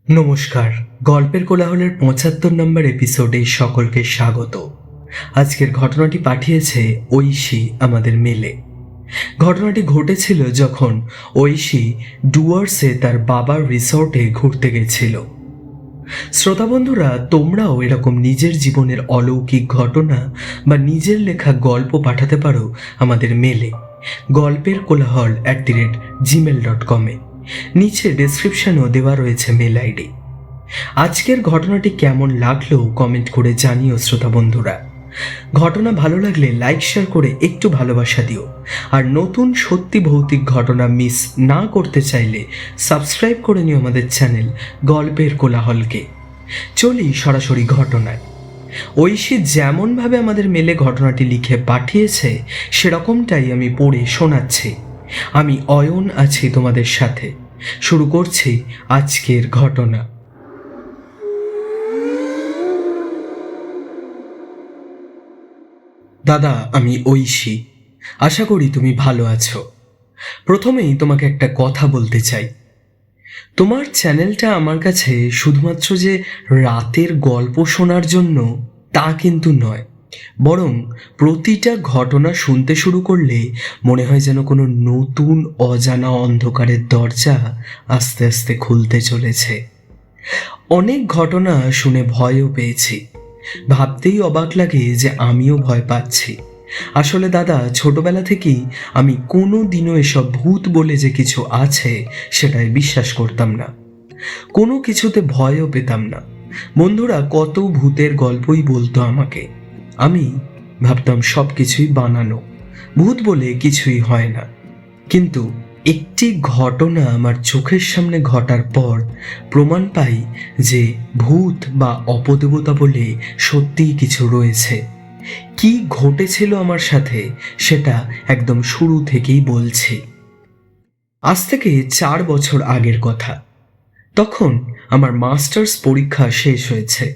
নমস্কার, গল্পের কোলাহলের ৭৫ নম্বর এপিসোডে সকলকে স্বাগত। আজকের ঘটনাটি পাঠিয়েছে ঐশী আমাদের মেলে। ঘটনাটি ঘটেছিল যখন ঐশী ডুয়ার্সে তার বাবার রিসর্টে ঘুরতে গেছিল। শ্রোতা বন্ধুরা, তোমরাও এরকম নিজের জীবনের অলৌকিক ঘটনা বা নিজের লেখা গল্প পাঠাতে পারো আমাদের মেলে গল্পের কোলাহল @gmail.com-এ। নিচে ডেসক্রিপশনেও দেওয়া রয়েছে মেল আইডি। আজকের ঘটনাটি কেমন লাগলো কমেন্ট করে জানিও শ্রোতা বন্ধুরা। ঘটনা ভালো লাগলে লাইক শেয়ার করে একটু ভালোবাসা দিও। আর নতুন সত্যি ভৌতিক ঘটনা মিস না করতে চাইলে সাবস্ক্রাইব করে নিও আমাদের চ্যানেল গল্পের কোলাহলকে। চলি সরাসরি ঘটনায়। ঐশী যেমনভাবে আমাদের মেলে ঘটনাটি লিখে পাঠিয়েছে সেরকমটাই আমি পড়ে শোনাচ্ছি। আমি অয়ন আছি তোমাদের সাথে। শুরু করছি আজকের ঘটনা। দাদা, আমি ঐশী। আশা করি তুমি ভালো আছো। প্রথমেই তোমাকে একটা কথা বলতে চাই। তোমার চ্যানেলটা আমার কাছে শুধুমাত্র যে রাতের গল্প শোনার জন্য তা কিন্তু নয়, বরং প্রতিটা ঘটনা শুনতে শুরু করলে মনে হয় যেন কোনো নতুন অজানা অন্ধকারের দরজা আস্তে আস্তে খুলতে চলেছে। অনেক ঘটনা শুনে ভয়ও পেয়েছি। ভাবতেই অবাক লাগে যে আমিও ভয় পাচ্ছি। আসলে দাদা, ছোটবেলা থেকেই আমি কোনো দিনও এসব ভূত বলে যে কিছু আছে সেটাই বিশ্বাস করতাম না। কোনো কিছুতে ভয়ও পেতাম না। বন্ধুরা কত ভূতের গল্পই বলতো আমাকে। আমি ভাবতাম সব কিছুই বানানো, ভূত বলে কিছুই হয় না। কিন্তু একটি ঘটনা আমার চোখের সামনে ঘটার পর প্রমাণ পাই যে ভূত বা অপদেবতা বলে সত্যিই কিছু রয়েছে। কি ঘটেছিল আমার সাথে সেটা একদম শুরু থেকেই বলছি। আজ থেকে 4 বছর আগের কথা। তখন আমার মাস্টার্স পরীক্ষা শেষ হয়েছে।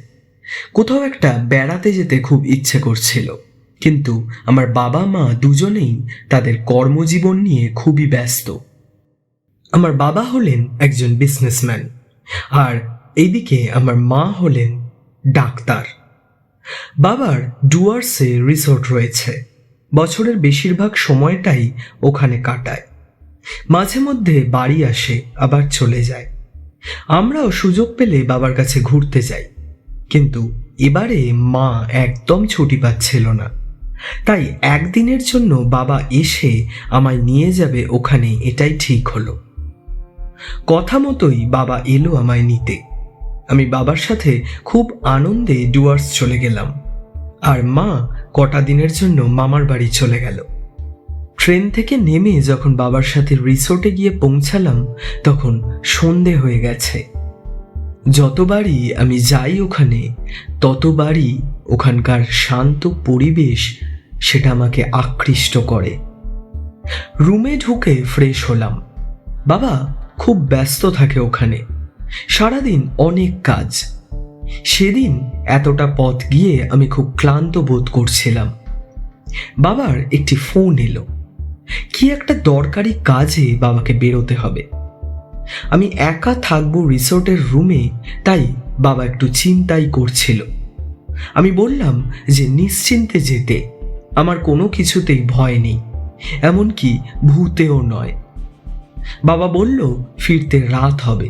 কোথাও একটা বেড়াতে যেতে খুব ইচ্ছে করছিল, কিন্তু আমার বাবা মা দুজনেই তাদের কর্মজীবন নিয়ে খুবই ব্যস্ত। আমার বাবা হলেন একজন বিজনেসম্যান, আর এইদিকে আমার মা হলেন ডাক্তার। বাবার ডুয়ার্সে রিসোর্ট রয়েছে। বছরের বেশিরভাগ সময়টাই ওখানে কাটায়। মাঝে মধ্যে বাড়ি আসে, আবার চলে যায়। আমরাও সুযোগ পেলে বাবার কাছে ঘুরতে যাই, কিন্তু এবারে মা একদম ছুটি পাচ্ছিল না। তাই একদিনের জন্য বাবা এসে আমায় নিয়ে যাবে ওখানে, এটাই ঠিক হলো। কথা মতোই বাবা এলো আমায় নিতে। আমি বাবার সাথে খুব আনন্দে ডুয়ার্স চলে গেলাম, আর মা কটা দিনের জন্য মামার বাড়ি চলে গেল। ট্রেন থেকে নেমে যখন বাবার সাথে রিসোর্টে গিয়ে পৌঁছালাম তখন সন্ধে হয়ে গেছে। যতবারই আমি যাই ওখানে, ততবারই ওখানকার শান্ত পরিবেশ সেটা আমাকে আকৃষ্ট করে। রুমে ঢুকে ফ্রেশ হলাম। বাবা খুব ব্যস্ত থাকে ওখানে, সারাদিন অনেক কাজ। সেদিন এতটা পথ গিয়ে আমি খুব ক্লান্ত বোধ করছিলাম। বাবার একটি ফোন এলো। কি একটা দরকারি কাজে বাবাকে বেরোতে হবে। আমি একা থাকবো রিসোর্টের রুমে, তাই বাবা একটু চিন্তাই করছিল। আমি বললাম যে নিশ্চিন্তে যেতে, আমার কোনো কিছুতেই ভয় নেই, এমনকি ভূতেও নয়। বাবা বলল ফিরতে রাত হবে,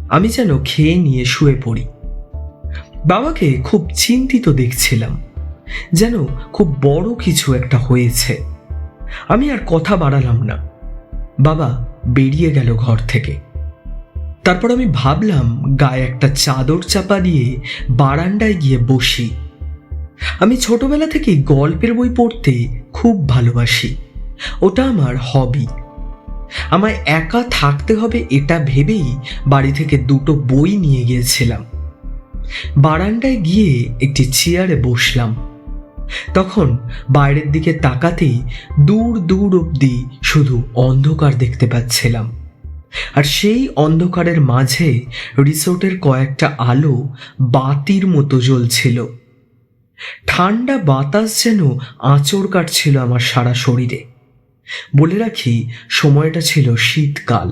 আমি যেন খেয়ে নিয়ে শুয়ে পড়ি। বাবাকে খুব চিন্তিত দেখছিলাম, যেন খুব বড় কিছু একটা হয়েছে। আমি আর কথা বাড়ালাম না। বাবা বেরিয়ে গেল ঘর থেকে। তারপর আমি ভাবলাম গায়ে একটা চাদর চাপা দিয়ে বারান্দায় গিয়ে বসি। আমি ছোটবেলা থেকেই গল্পের বই পড়তে খুব ভালোবাসি, ওটা আমার হবি। আমায় একা থাকতে হবে এটা ভেবেই বাড়ি থেকে 2টো বই নিয়ে গিয়েছিলাম। বারান্দায় গিয়ে একটি চেয়ারে বসলাম। তখন বাইরের দিকে তাকাতেই দূর দূর অবধি শুধু অন্ধকার দেখতে পাচ্ছিলাম, আর সেই অন্ধকারের মাঝে রিসোর্টের কয়েকটা আলো বাতির মতো জ্বলছিল। ঠান্ডা বাতাস যেন আঁচড় কাটছিল আমার সারা শরীরে। বলে রাখি, সময়টা ছিল শীতকাল।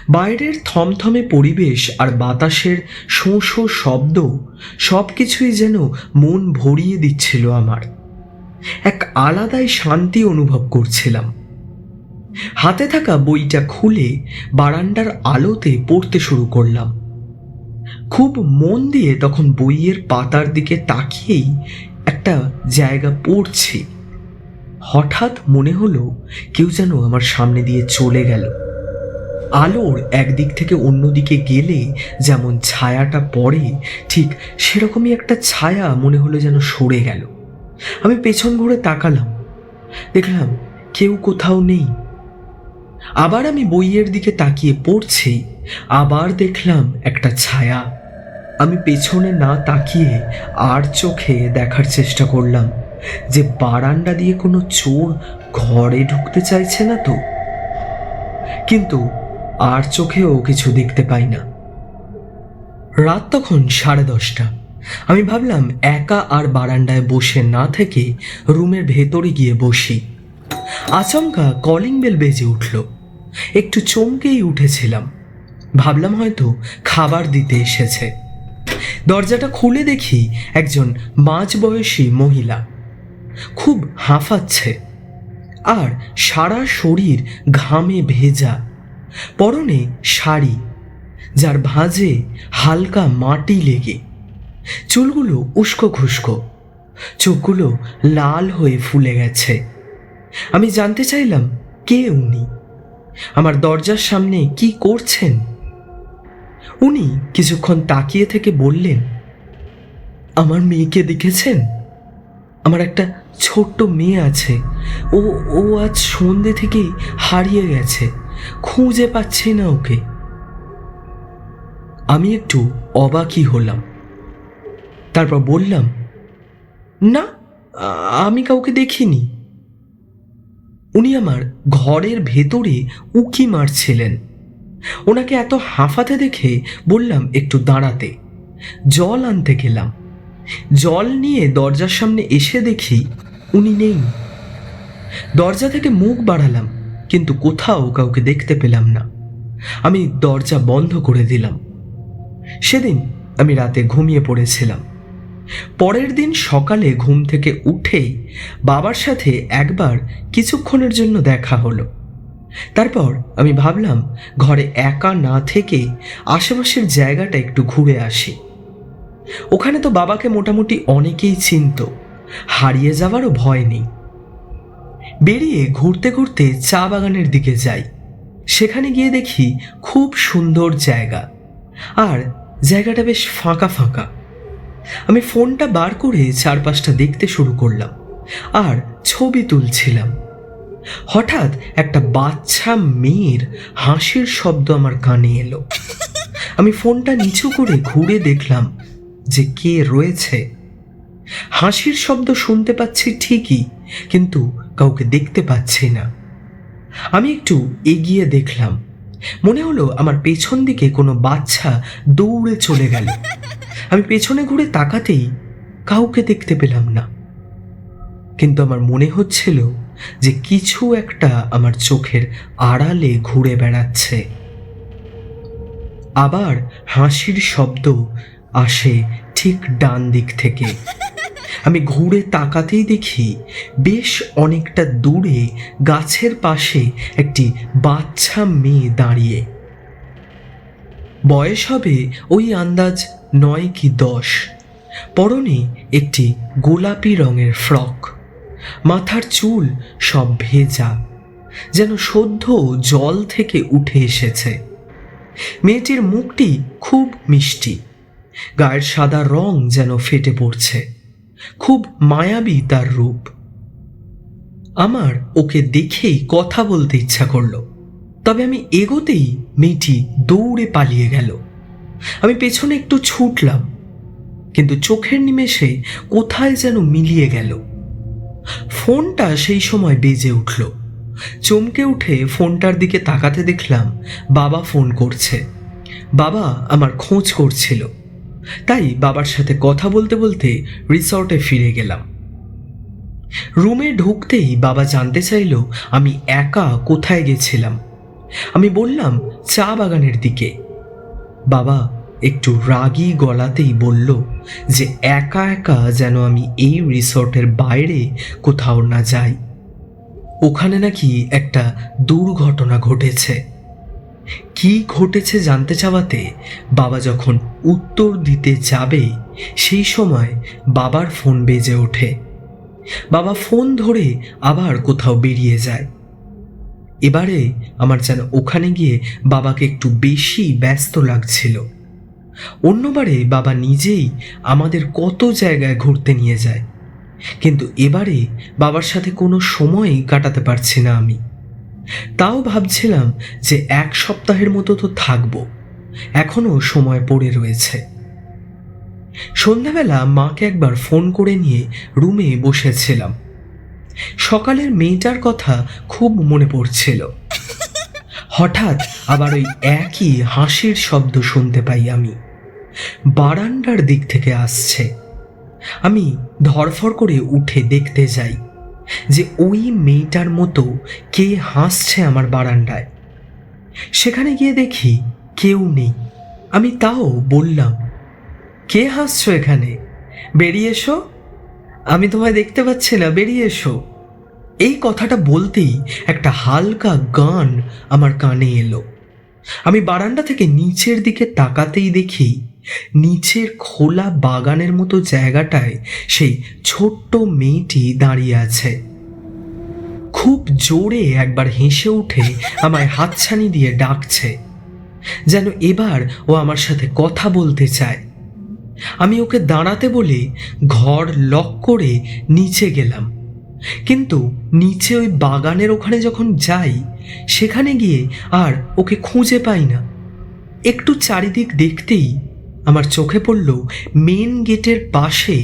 বাইরের থমথমে পরিবেশ আর বাতাসের শোঁ শোঁ শব্দ সব কিছুই যেন মন ভরিয়ে দিচ্ছিল আমার। এক আলাদাই শান্তি অনুভব করছিলাম। হাতে থাকা বইটা খুলে বারান্দার আলোতে পড়তে শুরু করলাম। খুব মন দিয়ে তখন বইয়ের পাতার দিকে তাকিয়েই একটা জায়গা পড়ছি। হঠাৎ মনে হলো কেউ যেন আমার সামনে দিয়ে চলে গেল। আলোর একদিক থেকে অন্যদিকে গেলে যেমন ছায়াটা পড়ে, ঠিক সেরকমই একটা ছায়া মনে হলো যেন সরে গেল। আমি পেছন ঘুরে তাকালাম, দেখলাম কেউ কোথাও নেই। আবার আমি বইয়ের দিকে তাকিয়ে পড়ছি, আবার দেখলাম একটা ছায়া। আমি পেছনে না তাকিয়ে আর চোখে দেখার চেষ্টা করলাম যে বারান্দা দিয়ে কোনো চোর ঘরে ঢুকতে চাইছে না তো। কিন্তু আর চোখেও কিছু দেখতে পাই না। রাত তখন 10:30। আমি ভাবলাম একা আর বারান্দায় বসে না থেকে রুমের ভেতরে গিয়ে বসি। আচমকা কলিং বেল বেজে উঠল। একটু চমকেই উঠেছিলাম, ভাবলাম হয়তো খাবার দিতে এসেছে। দরজাটা খুলে দেখি একজন মাঝবয়সী মহিলা, খুব হাঁফাচ্ছে আর সারা শরীর ঘামে ভেজা। পরনে শাড়ি, যার ভাঁজে হালকা মাটি লেগে। চুলগুলো উস্কো খুস্কো, চোখগুলো লাল হয়ে ফুলে গেছে। আমি জানতে চাইলাম কে উনি, আমার দরজার সামনে কি করছেন। উনি কিছুক্ষণ তাকিয়ে থেকে বললেন, আমার মেয়েকে দেখেছেন? আমার একটা ছোট্ট মেয়ে আছে, ও ও আজ সন্ধ্যে থেকেই হারিয়ে গেছে, খুঁজে পাচ্ছি না ওকে। আমি একটু অবাকই হলাম। তারপর বললাম, না, আমি কাউকে দেখিনি। উনি আমার ঘরের ভেতরে উকি মারছিলেন। ওনাকে এত হাঁফাতে দেখে বললাম একটু দাঁড়াতে। জল আনতে গেলাম। জল নিয়ে দরজার সামনে এসে দেখি উনি নেই। দরজা থেকে মুখ বাড়ালাম, কিন্তু কোথাও কাউকে দেখতে পেলাম না। আমি দরজা বন্ধ করে দিলাম। সেদিন আমি রাতে ঘুমিয়ে পড়েছিলাম। পরের দিন সকালে ঘুম থেকে উঠেই বাবার সাথে একবার কিছুক্ষণের জন্য দেখা হলো। তারপর আমি ভাবলাম ঘরে একা না থেকে আশেপাশের জায়গাটা একটু ঘুরে আসি। ওখানে তো বাবাকে মোটামুটি অনেকেই চিনত, হারিয়ে যাওয়ারও ভয় নেই। বেরিয়ে ঘুরতে ঘুরতে চা বাগানের দিকে যাই। সেখানে গিয়ে দেখি খুব সুন্দর জায়গা, আর জায়গাটা বেশ ফাঁকা ফাঁকা। আমি ফোনটা বার করে চারপাশটা দেখতে শুরু করলাম আর ছবি তুলছিলাম। হঠাৎ একটা বাচ্চা মেয়ের হাসির শব্দ আমার কানে এলো। আমি ফোনটা নিচু করে ঘুরে দেখলাম যে কে রয়েছে। হাসির শব্দ শুনতে পাচ্ছি ঠিকই, কিন্তু কাউকে দেখতে পাচ্ছি না। আমি একটু এগিয়ে দেখলাম, মনে হলো আমার পেছন দিকে কোনো বাচ্চা দৌড়ে চলে গেল। আমি পেছনে ঘুরে তাকাতেই কাউকে দেখতে পেলাম না, কিন্তু আমার মনে হচ্ছিল যে কিছু একটা আমার চোখের আড়ালে ঘুরে বেড়াচ্ছে। আবার হাসির শব্দ আসে ঠিক ডান দিক থেকে। আমি ঘুরে তাকাতেই দেখি বেশ অনেকটা দূরে গাছের পাশে একটি বাচ্চা মেয়ে দাঁড়িয়ে। বয়স হবে ওই আন্দাজ 9 কি 10। পরনে একটি গোলাপি রঙের ফ্রক, মাথার চুল সব ভেজা, যেন সদ্য জল থেকে উঠে এসেছে। মেয়েটির মুখটি খুব মিষ্টি, গায়ের সাদা রং যেন ফেটে পড়ছে। খুব মায়াবী তার রূপ। আমার ওকে দেখেই কথা বলতে ইচ্ছা করলো, তবে আমি এগোতেই মেয়েটি দৌড়ে পালিয়ে গেল। আমি পেছনে একটু ছুটলাম, কিন্তু চোখের নিমেষে কোথায় যেন মিলিয়ে গেল। ফোনটা সেই সময় বেজে উঠল। চমকে উঠে ফোনটার দিকে তাকাতে দেখলাম বাবা ফোন করছে। বাবা আমার খোঁজ করছিল, তাই বাবার সাথে কথা বলতে বলতে রিসর্টে ফিরে গেলাম। রুমে ঢুকতেই বাবা জানতে চাইল আমি একা কোথায় গেছিলাম। আমি বললাম চা বাগানের দিকে। বাবা একটু রাগী গলাতেই বলল যে একা একা যেন আমি এই রিসর্টের বাইরে কোথাও না যাই। ওখানে নাকি একটা দুর্ঘটনা ঘটেছে। কি ঘটেছে জানতে চাওয়াতে বাবা যখন উত্তর দিতে যাবে সেই সময় বাবার ফোন বেজে ওঠে। বাবা ফোন ধরে আবার কোথাও বেরিয়ে যায়। এবারে আমার যেন ওখানে গিয়ে বাবাকে একটু বেশি ব্যস্ত লাগছিল। অন্যবারে বাবা নিজেই আমাদের কত জায়গায় ঘুরতে নিয়ে যায়, কিন্তু এবারে বাবার সাথে কোনো সময়ই কাটাতে পারছি না আমি। তাও ভাবছিলাম যে 1 সপ্তাহের মতো তো থাকবো, এখনো সময় পড়ে রয়েছে। সন্ধ্যাবেলা মাকে একবার ফোন করে নিয়ে রুমে বসেছিলাম। সকালের মেয়েটার কথা খুব মনে পড়ছিল। হঠাৎ আবার ওই একই হাসির শব্দ শুনতে পাই আমি, বারান্দার দিক থেকে আসছে। আমি ধরফর করে উঠে দেখতে যাই যে ওই মেয়েটার মতো কে হাসছে আমার বারান্দায়। সেখানে গিয়ে দেখি কেউ নেই। আমি তাও বললাম, কে হাসছো এখানে? বেরিয়ে এসো, আমি তোমায় দেখতে পাচ্ছি না, বেরিয়ে এসো। এই কথাটা বলতেই একটা হালকা গান আমার কানে এলো। আমি বারান্দা থেকে নিচের দিকে তাকাতেই দেখি নিচের খোলা বাগানের মতো জায়গাটায় সেই ছোট্ট মেয়েটি দাঁড়িয়ে আছে। খুব জোরে একবার হেসে উঠে আমায় হাতছানি দিয়ে ডাকছে, যেন এবার ও আমার সাথে কথা বলতে চায়। আমি ওকে দাঁড়াতে বলে ঘর লক করে নিচে গেলাম, কিন্তু নিচে ওই বাগানের ওখানে যখন যাই সেখানে গিয়ে আর ওকে খুঁজে পাই না। একটু চারিদিক দেখতেই আমার চোখে পড়ল মেন গেটের পাশে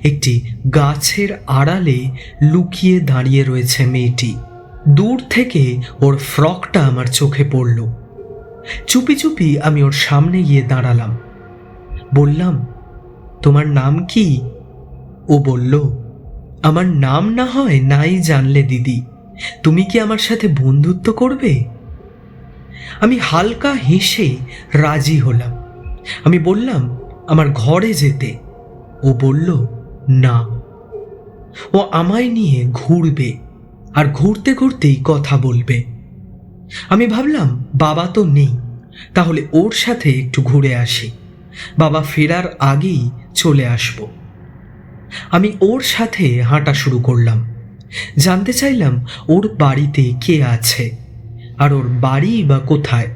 একটি গাছের আড়ালে লুকিয়ে দাঁড়িয়ে রয়েছে মেয়েটি। দূর থেকে ওর ফ্রকটা আমার চোখে পড়ল। চুপি চুপি আমি ওর সামনে গিয়ে দাঁড়ালাম। বললাম, তোমার নাম কি? ও বলল, আমার নাম না হয় নাই জানলে দিদি, তুমি কি আমার সাথে বন্ধুত্ব করবে? আমি হালকা হেসে রাজি হলাম। আমি বললাম আমার ঘরে যেতে। ও বলল না, ও আমায় নিয়ে ঘুরবে আর ঘুরতে ঘুরতেই কথা বলবে। আমি ভাবলাম বাবা তো নেই, তাহলে ওর সাথে একটু ঘুরে আসি, বাবা ফেরার আগেই চলে আসব। আমি ওর সাথে হাঁটা শুরু করলাম। জানতে চাইলাম ওর বাড়িতে কে আছে আর ওর বাড়ি বা কোথায়।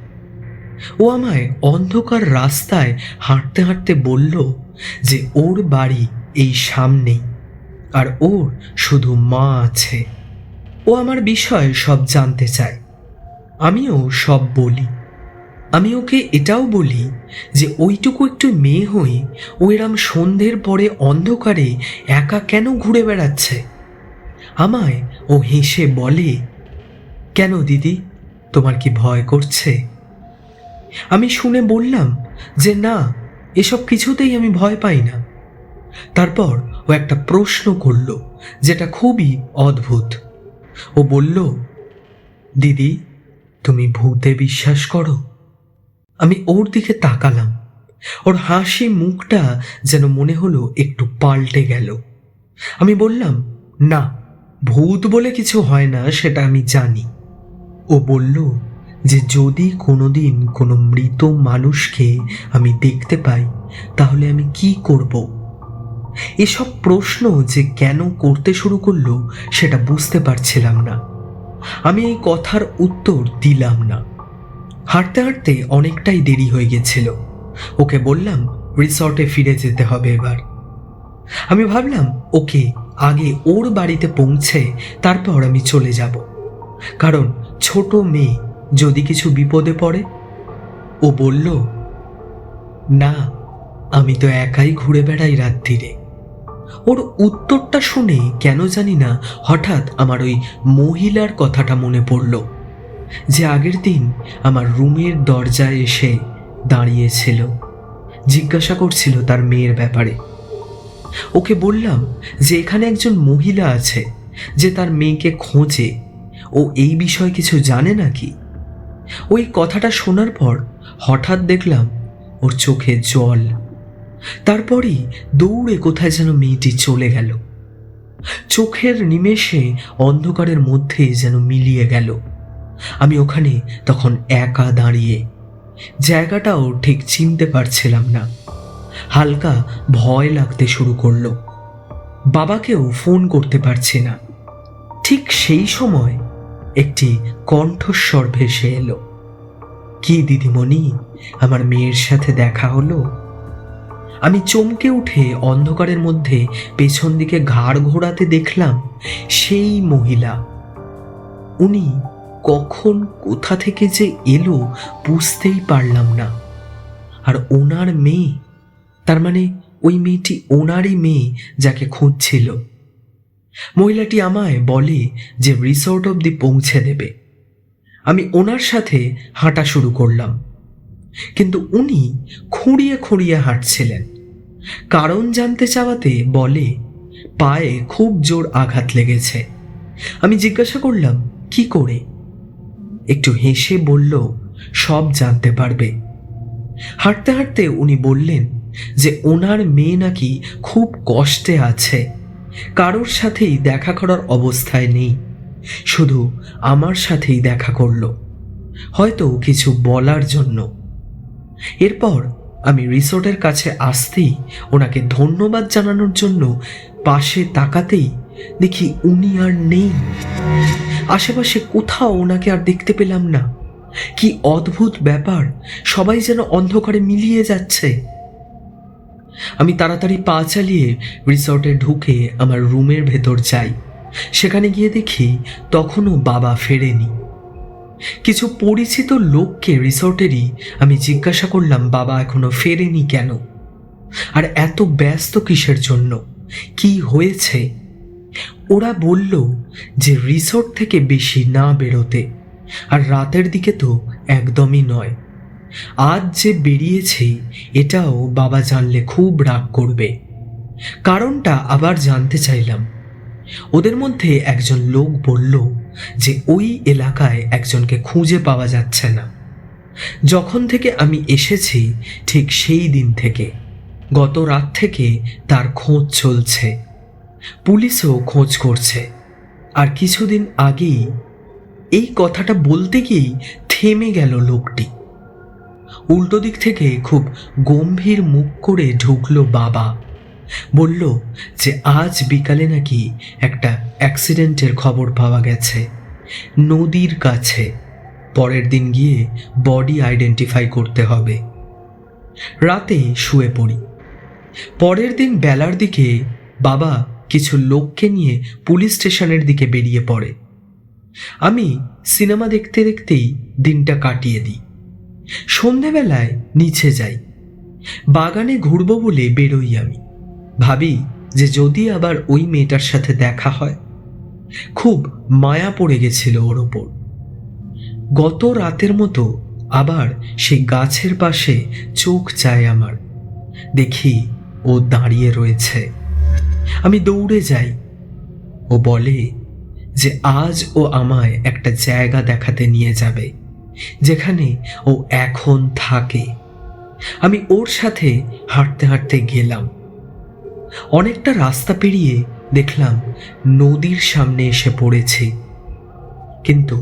ও আমায় অন্ধকার রাস্তায় হাঁটতে হাঁটতে বলল যে ওর বাড়ি এই সামনেই, আর ওর শুধু মা আছে। ও আমার বিষয়ে সব জানতে চায়। আমিও সব বলি। আমি ওকে এটাও বলি যে ওইটুকু একটু মেয়ে হয়ে ও এরম সন্ধ্যের পরে অন্ধকারে একা কেন ঘুরে বেড়াচ্ছে। আমায় ও হেসে বলে, কেন দিদি, তোমার কি ভয় করছে? আমি শুনে বললাম যে না, এসব কিছুতেই আমি ভয় পাই না। তারপর ও একটা প্রশ্ন করল যেটা খুবই অদ্ভুত। ও বলল, দিদি, তুমি ভূতে বিশ্বাস করো? আমি ওর দিকে তাকালাম। ওর হাসি মুখটা যেন মনে হলো একটু পাল্টে গেল। আমি বললাম, না, ভূত বলে কিছু হয় না, সেটা আমি জানি। ও বলল যে যদি কোনোদিন কোনো মৃত মানুষকে আমি দেখতে পাই তাহলে আমি কি করব। এসব প্রশ্ন যে কেন করতে শুরু করলো সেটা বুঝতে পারছিলাম না। আমি এই কথার উত্তর দিলাম না। হাঁটতে হাঁটতে অনেকটাই দেরি হয়ে গেছিল। ওকে বললাম রিসর্টে ফিরে যেতে হবে এবার। আমি ভাবলাম ওকে আগে ওর বাড়িতে পৌঁছে তারপর আমি চলে যাব, কারণ ছোট মেয়ে যদি কিছু বিপদে পড়ে। ও বলল, না, আমি তো একাই ঘুরে বেড়াই রাত্রিরে। ওর উত্তরটা শুনে কেন জানি না হঠাৎ আমার ওই মহিলার কথাটা মনে পড়ল, যে আগের দিন আমার রুমের দরজায় এসে দাঁড়িয়েছিল, জিজ্ঞাসা করছিল তার মেয়ের ব্যাপারে। ওকে বললাম যে এখানে একজন মহিলা আছে যে তার মেয়েকে খোঁজে, ও এই বিষয়ে কিছু জানে নাকি। ওই কথাটা শোনার পর হঠাৎ দেখলাম ওর চোখে জল। তারপরই দৌড়ে কোথায় যেন মেয়েটি চলে গেল। চোখের নিমেষে অন্ধকারের মধ্যে যেন মিলিয়ে গেল। আমি ওখানে তখন একা দাঁড়িয়ে, জায়গাটাও ঠিক চিনতে পারছিলাম না। হালকা ভয় লাগতে শুরু করলো। বাবাকেও ফোন করতে পারছি না। ঠিক সেই সময় একটি কণ্ঠস্বর ভেসে এলো, কি দিদিমণি, আমার মেয়ের সাথে দেখা হলো? আমি চমকে উঠে অন্ধকারের মধ্যে পেছন দিকে ঘাড় ঘোরাতে দেখলাম সেই মহিলা। উনি কখন কোথা থেকে যে এলো বুঝতেই পারলাম না। আর ওনার মেয়ে, তার মানে ওই মেয়েটি ওনারই মেয়ে যাকে খুঁজছিল। মহিলাটি আমায় বলে যে রিসোর্ট অবধি পৌঁছে দেবে। আমি ওনার সাথে হাঁটা শুরু করলাম, কিন্তু উনি খুঁড়িয়ে খুঁড়িয়ে হাঁটছিলেন। কারণ জানতে চাওয়াতে বলে পায়ে খুব জোর আঘাত লেগেছে। আমি জিজ্ঞাসা করলাম কি করে? একটু হেসে বলল সব জানতে পারবে। হাঁটতে হাঁটতে উনি বললেন যে ওনার মেয়ে নাকি খুব কষ্টে আছে, কারোর সাথেই দেখা করার অবস্থায় নেই, শুধু আমার সাথেই দেখা করলো, হয়তো কিছু বলার জন্য। এরপর আমি রিসোর্টের কাছে আসতেই ওনাকে ধন্যবাদ জানানোর জন্য পাশে তাকাতেই দেখি উনি আর নেই। আশেপাশে কোথাও ওনাকে আর দেখতে পেলাম না। কি অদ্ভুত ব্যাপার, সবাই যেন অন্ধকারে মিলিয়ে যাচ্ছে। আমি তাড়াতাড়ি পা চালিয়ে রিসর্টে ঢুকে আমার রুমের ভেতর যাই। সেখানে গিয়ে দেখি তখনও বাবা ফেরেনি। কিছু পরিচিত লোককে রিসর্টেরই আমি জিজ্ঞাসা করলাম বাবা এখনো ফেরেনি কেন, আর এত ব্যস্ত কিসের জন্য, কি হয়েছে? ওরা বলল যে রিসর্ট থেকে বেশি না বেরোতে, আর রাতের দিকে তো একদমই নয়। আজ যে বেরিয়েছে এটাও বাবা জানলে খুব রাগ করবে। কারণটা আবার জানতে চাইলাম। ওদের মধ্যে একজন লোক বলল যে ওই এলাকায় একজনকে খুঁজে পাওয়া যাচ্ছে না। যখন থেকে আমি এসেছি ঠিক সেই দিন থেকে, গত রাত থেকে তার খোঁজ চলছে। পুলিশও খোঁজ করছে। আর কিছুদিন আগেই এই কথাটা বলতে গিয়েই থেমে গেল লোকটি। উল্টো দিক থেকে খুব গম্ভীর মুখ করে ঢুকলো বাবা। বলল যে আজ বিকালে নাকি একটা অ্যাক্সিডেন্টের খবর পাওয়া গেছে নদীর কাছে। পরের দিন গিয়ে বডি আইডেন্টিফাই করতে হবে। রাতে শুয়ে পড়ি। পরের দিন বেলার দিকে বাবা কিছু লোককে নিয়ে পুলিশ স্টেশনের দিকে বেরিয়ে পড়ে। আমি সিনেমা দেখতে দেখতেই দিনটা কাটিয়ে দিই। সন্ধেবেলায় নিচে যাই। বাগানে ঘুরবো বলে বেরোই আমি। ভাবি যে যদি আবার ওই মেয়েটার সাথে দেখা হয়। খুব মায়া পড়ে গেছিল ওর ওপর। গত রাতের মতো আবার সেই গাছের পাশে চোখ চায় আমার। দেখি ও দাঁড়িয়ে রয়েছে। আমি দৌড়ে যাই। ও বলে যে আজ ও আমায় একটা জায়গা দেখাতে নিয়ে যাবে যেখানে ও এখন থাকে। আমি ওর সাথে হাঁটতে হাঁটতে গেলাম। অনেকটা রাস্তা পেরিয়ে দেখলাম নদীর সামনে এসে পড়েছি, কিন্তু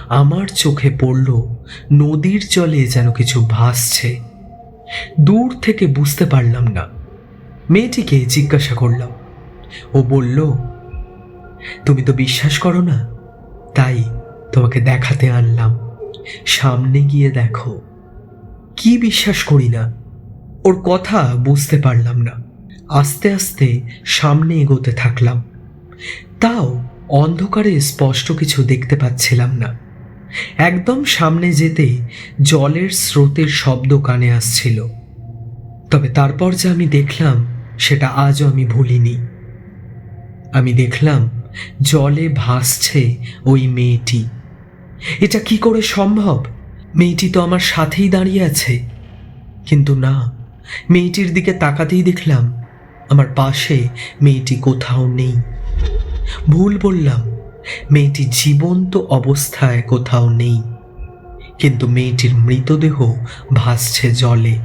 আমার চোখে পড়ল নদীর জলে যেন কিছু ভাসছে। দূর থেকে বুঝতে পারলাম না। মেয়েটিকে জিজ্ঞাসা করলাম। ও বলল, তুমি তো বিশ্বাস করো না, তাই তোমাকে দেখাতে আনলাম, সামনে গিয়ে দেখো। কি বিশ্বাস করি না? ওর কথা বুঝতে পারলাম না। আস্তে আস্তে সামনে এগোতে থাকলাম। তাও অন্ধকারে স্পষ্ট কিছু দেখতে পাচ্ছিলাম না। একদম সামনে যেতে জলের স্রোতের শব্দ কানে আসছিল। তবে তারপর যা আমি দেখলাম সেটা আজও আমি ভুলিনি। আমি দেখলাম জলে ভাসছে ওই মেয়েটি। এটা কি করে সম্ভব? মেয়েটি তো আমার সাথেই দাঁড়িয়ে আছে। কিন্তু না, মেয়েটির দিকে তাকাতেই দেখলাম আমার পাশে মেয়েটি কোথাও নেই। ভুল বললাম, মেয়েটি জীবন্ত অবস্থায় কোথাও নেই। কিন্তু মেয়েটির মৃতদেহ ভাসছে জলে।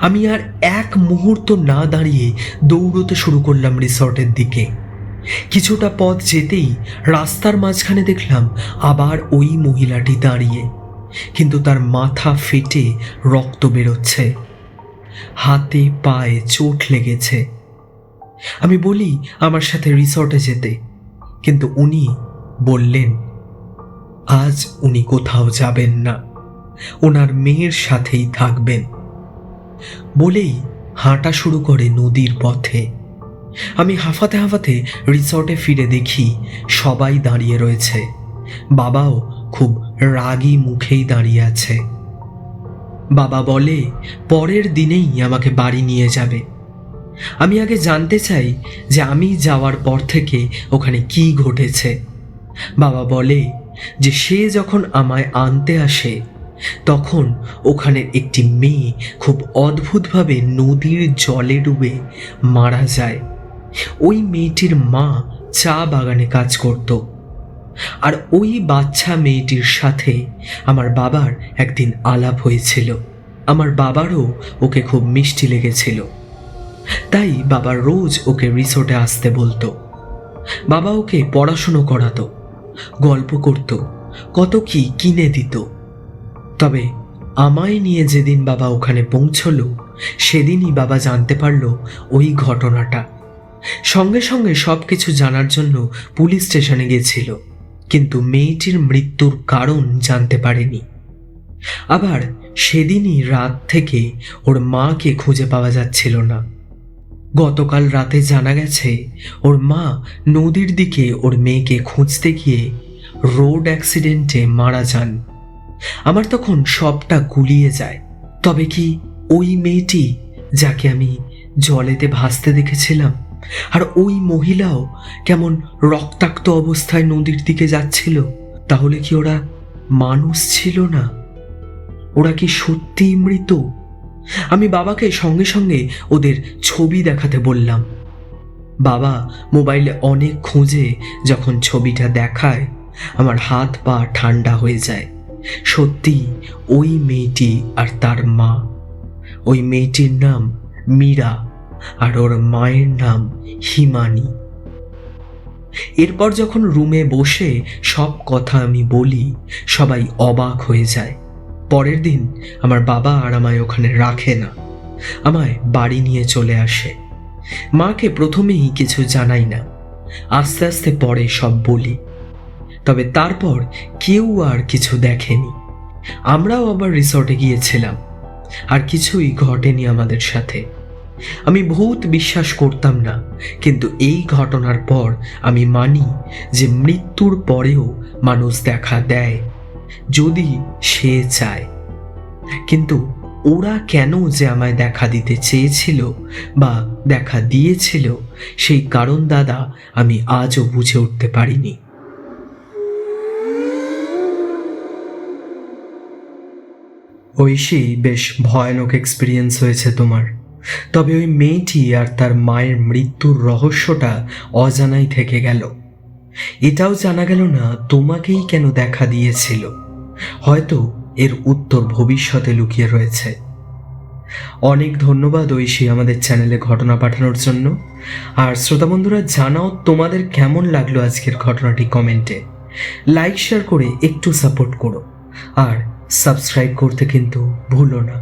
আমি আর এক মুহূর্ত না দাঁড়িয়ে দৌড়তে শুরু করলাম রিসর্টের দিকে। কিছুটা পথ যেতেই রাস্তার মাঝখানে দেখলাম আবার ওই মহিলাটি দাঁড়িয়ে, কিন্তু তার মাথা ফেটে রক্ত বেরোচ্ছে, হাতে পায়ে চোট লেগেছে। আমি বলি আমার সাথে রিসর্টে যেতে, কিন্তু উনি বললেন আজ উনি কোথাও যাবেন না, ওনার মেয়ের সাথেই থাকবেন। বলেই হাঁটা শুরু করে নদীর পথে। আমি হাঁফাতে হাঁফাতে রিসর্টে ফিরে দেখি সবাই দাঁড়িয়ে রয়েছে। বাবাও খুব রাগী মুখেই দাঁড়িয়ে আছে। বাবা বলে পরের দিনেই আমাকে বাড়ি নিয়ে যাবে। আমি আগে জানতে চাই যে আমি যাওয়ার পর থেকে ওখানে কি ঘটেছে। বাবা বলে যে সে যখন আমায় আনতে আসে তখন ওখানের একটি মেয়ে খুব অদ্ভুতভাবে নদীর জলে ডুবে মারা যায়। ওই মেয়েটির মা চা বাগানে কাজ করত, আর ওই বাচ্চা মেয়েটির সাথে আমার বাবার একদিন আলাপ হয়েছিল। আমার বাবারও ওকে খুব মিষ্টি লেগেছিল, তাই বাবা রোজ ওকে রিসোর্টে আসতে বলতো। বাবা ওকে পড়াশুনো করাতো, গল্প করত, কত কি কিনে দিত। তবে আমায় নিয়ে যেদিন বাবা ওখানে পৌঁছলো সেদিনই বাবা জানতে পারলো ওই ঘটনাটা। সঙ্গে সঙ্গে সব কিছু জানার জন্য পুলিশ স্টেশনে গেছিল, কিন্তু মেয়েটির মৃত্যুর কারণ জানতে পারেনি। আবার সেদিনই রাত থেকে ওর মাকে খুঁজে পাওয়া যাচ্ছিল না। গতকাল রাতে জানা গেছে ওর মা নদীর দিকে ওর মেয়েকে খুঁজতে গিয়ে রোড অ্যাক্সিডেন্টে মারা যান। আমার তখন সবটা গুলিয়ে যায়। তবে কি ওই মেয়েটি যাকে আমি জলেতে ভাসতে দেখেছিলাম, আর ওই মহিলাও কেমন রক্তাক্ত অবস্থায় নদীর দিকে যাচ্ছিল, তাহলে কি ওরা মানুষ ছিল না? ওরা কি সত্যিই মৃত? আমি বাবাকে সঙ্গে সঙ্গে ওদের ছবি দেখাতে বললাম। বাবা মোবাইলে অনেক খুঁজে যখন ছবিটা দেখায় আমার হাত পা ঠান্ডা হয়ে যায়। সত্যি ওই মেয়েটি আর তার মা। ওই মেয়েটির নাম মীরা আর ওর মায়ের নাম হিমানি। এরপর যখন রুমে বসে সব কথা আমি বলি সবাই অবাক হয়ে যায়। পরের দিন আমার বাবা আর আমায় ওখানে রাখে না, আমায় বাড়ি নিয়ে চলে আসে। মাকে প্রথমেই কিছু জানাই না, আস্তে আস্তে পরে সব বলি। তবে তারপর কেউ আর কিছু দেখেনি। আমরাও আবার রিসর্টে গিয়েছিলাম, আর কিছুই ঘটেনি আমাদের সাথে। আমি ভূত বিশ্বাস করতাম না, কিন্তু এই ঘটনার পর আমি মানি যে মৃত্যুর পরেও মানুষ দেখা দেয় যদি সে চায়। কিন্তু ওরা কেন যে আমায় দেখা দিতে চেয়েছিল বা দেখা দিয়েছিল সেই কারণ দাদা আমি আজও বুঝে উঠতে পারিনি। ঐশী, বেশ ভয়ানক এক্সপিরিয়েন্স হয়েছে তোমার। তবে ওই মেয়েটি আর তার মায়ের মৃত্যুর রহস্যটা অজানাই থেকে গেল। এটাও জানা গেল না তোমাকেই কেন দেখা দিয়েছিল। হয়তো এর উত্তর ভবিষ্যতে লুকিয়ে রয়েছে। অনেক ধন্যবাদ ঐশী আমাদের চ্যানেলে ঘটনা পাঠানোর জন্য। আর শ্রোতা বন্ধুরা, জানাও তোমাদের কেমন লাগলো আজকের ঘটনাটি কমেন্টে। লাইক শেয়ার করে একটু সাপোর্ট করো, আর সাবস্ক্রাইব করতে কিন্তু ভুলো না।